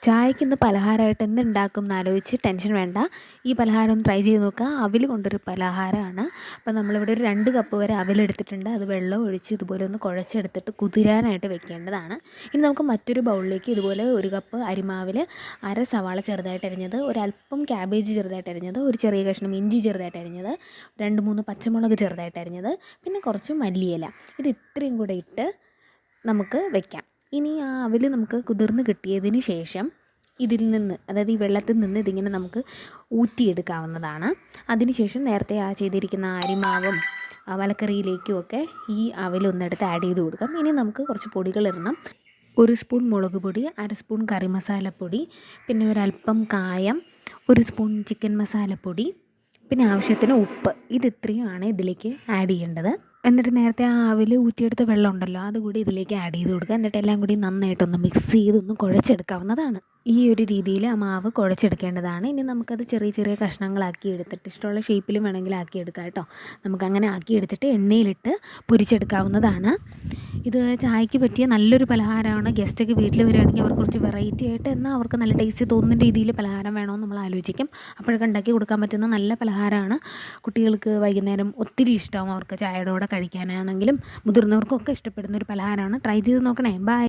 ചായക്ക് ഇന്ന് പലഹാരമായിട്ട് എന്തുണ്ടാക്കും എന്നാലോചിച്ച് ടെൻഷൻ വേണ്ട. ഈ പലഹാരം ഒന്ന് ട്രൈ ചെയ്ത് നോക്കുക. അവിൽ കൊണ്ടൊരു പലഹാരമാണ്. അപ്പോൾ നമ്മളിവിടെ ഒരു 2 കപ്പ് വരെ അവിലെടുത്തിട്ടുണ്ട്. അത് വെള്ളം ഒഴിച്ച് ഇതുപോലെ ഒന്ന് കുഴച്ചെടുത്തിട്ട് കുതിരാനായിട്ട് വെക്കേണ്ടതാണ്. ഇനി നമുക്ക് മറ്റൊരു ബൗളിലേക്ക് ഇതുപോലെ 1 കപ്പ് അരിമാവിൽ അര സവാള ചെറുതായിട്ട് അരിഞ്ഞത്, ഒരല്പം ക്യാബേജ് ചെറുതായിട്ട് അരിഞ്ഞത്, ഒരു ചെറിയ കഷ്ണം ഇഞ്ചി ചെറുതായിട്ട് അരിഞ്ഞത്, 2-3 പച്ചമുളക് ചെറുതായിട്ട് അരിഞ്ഞത്, പിന്നെ കുറച്ച് മല്ലിയില. ഇത് ഇത്രയും കൂടെ ഇട്ട് നമുക്ക് വെക്കാം. ഇനി ആ അവിൽ നമുക്ക് കുതിർന്ന് കിട്ടിയതിന് ശേഷം ഇതിൽ നിന്ന്, അതായത് ഈ വെള്ളത്തിൽ നിന്ന് ഇതിങ്ങനെ നമുക്ക് ഊറ്റിയെടുക്കാവുന്നതാണ്. അതിനുശേഷം നേരത്തെ ചെയ്തിരിക്കുന്ന അരിമാവും മലക്കറിയിലേക്കും ഒക്കെ ഈ അവിലൊന്നെടുത്ത് ആഡ് ചെയ്ത് കൊടുക്കാം. ഇനി നമുക്ക് കുറച്ച് പൊടികളിടണം. 1 സ്പൂൺ മുളക് പൊടി, 1/2 സ്പൂൺ കറി മസാലപ്പൊടി, പിന്നെ ഒരല്പം കായം, 1 സ്പൂൺ ചിക്കൻ മസാലപ്പൊടി, പിന്നെ ആവശ്യത്തിന് ഉപ്പ്. ഇത്രയുമാണ് ഇതിലേക്ക് ആഡ് ചെയ്യേണ്ടത്. എന്നിട്ട് നേരത്തെ ആ അവിൽ ഊറ്റിയെടുത്ത വെള്ളം ഉണ്ടല്ലോ, അതുകൂടി ഇതിലേക്ക് ആഡ് ചെയ്ത് കൊടുക്കുക. എന്നിട്ട് എല്ലാം കൂടി നന്നായിട്ടൊന്ന് മിക്സ് ചെയ്തൊന്ന് കുഴച്ചെടുക്കാവുന്നതാണ്. ഈ ഒരു രീതിയിൽ ആ മാവ് കുഴച്ചെടുക്കേണ്ടതാണ്. ഇനി നമുക്കത് ചെറിയ ചെറിയ കഷ്ണങ്ങളാക്കി എടുത്തിട്ട് ഇഷ്ടമുള്ള ഷേപ്പിലും വേണമെങ്കിൽ ആക്കിയെടുക്കാം കേട്ടോ. നമുക്കങ്ങനെ ആക്കിയെടുത്തിട്ട് എണ്ണയിലിട്ട് പൊരിച്ചെടുക്കാവുന്നതാണ്. ഇത് ചായക്ക് പറ്റിയ നല്ലൊരു പലഹാരമാണ്. ഗസ്റ്റൊക്കെ വീട്ടിൽ വരികയാണെങ്കിൽ അവർക്ക് കുറച്ച് വെറൈറ്റി ആയിട്ട്, എന്നാൽ അവർക്ക് നല്ല ടേസ്റ്റ് തോന്നുന്ന രീതിയിൽ പലഹാരം വേണമെന്ന് നമ്മൾ ആലോചിക്കും. അപ്പോഴൊക്കെ ഉണ്ടാക്കി കൊടുക്കാൻ പറ്റുന്ന നല്ല പലഹാരമാണ്. കുട്ടികൾക്ക് വൈകുന്നേരം ഒത്തിരി ഇഷ്ടമാവും. അവർക്ക് ചായയുടെ കൂടെ കഴിക്കാനാണെങ്കിലും മുതിർന്നവർക്കൊക്കെ ഇഷ്ടപ്പെടുന്ന ഒരു പലഹാരമാണ്. ട്രൈ ചെയ്ത് നോക്കണേ. ബൈ.